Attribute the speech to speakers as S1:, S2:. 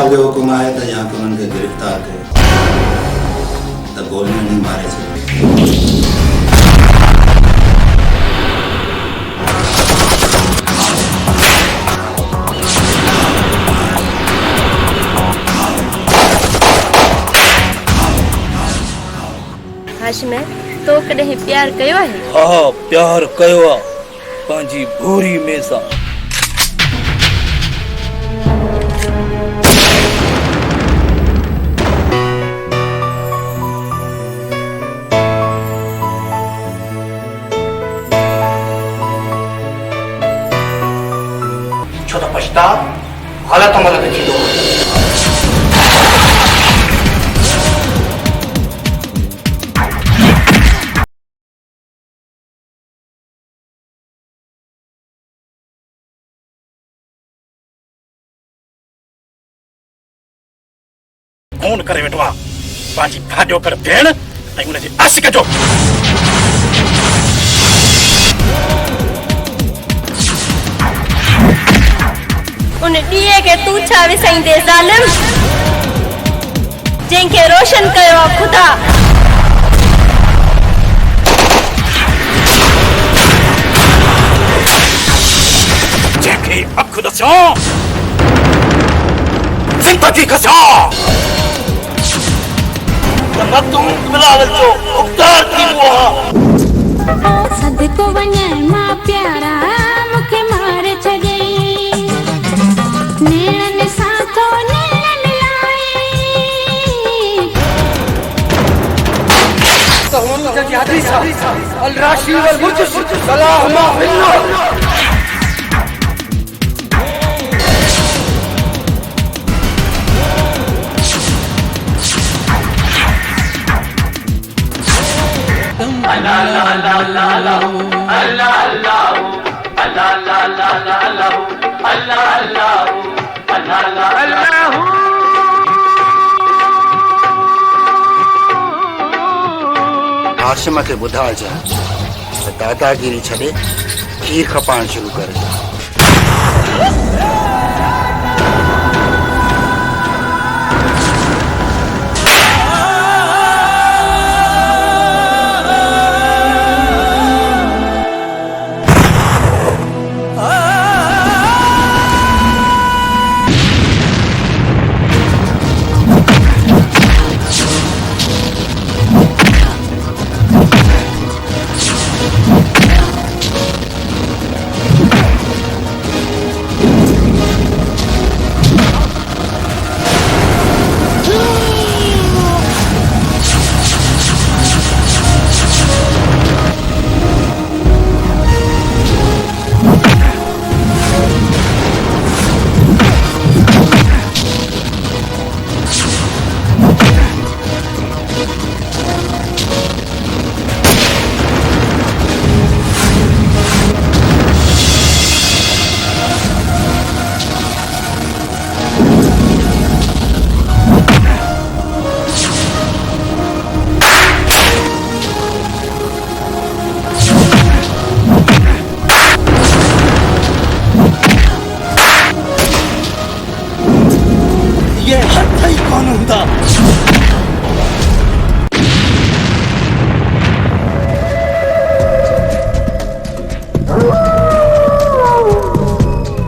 S1: साहब जो हुक्म आए तो यहाँ के उनके गिरफ्तार थे तब गोलियां नहीं मारे थे।
S2: हाशिम तो कॾहिं प्यार कयो आहे?
S3: हाँ प्यार कयो आहे पंहिंजी भूरी में सां।
S4: छो त पछताव ग़लत अमल में थींदो। कौन करे वेठो आहे पंहिंजी भाॼो कर भेण ऐं उनजे आशिक जो।
S2: उन ॾींहं खे तूं छा विसाईंदे ज़ालिम, जंहिंखे रोशन कयो आहे ख़ुदा।
S4: जंहिंखे अखि ॾसियो ज़िंदगी खसियो त न तूं बिलावल जो मुख़्तार थींदो आहे।
S5: सदको वञे मां प्यारा मूंखे मारे छॾई, नेड़नि सां थो नेड़ मिलाई।
S4: त हुन जी हदीस अल राशी वल मुर्जिस सलाह मा फिन्नो।
S1: हाशिम खे ॿुधाइजां त दादागिरी छॾे खीर खपाइण शुरू करे।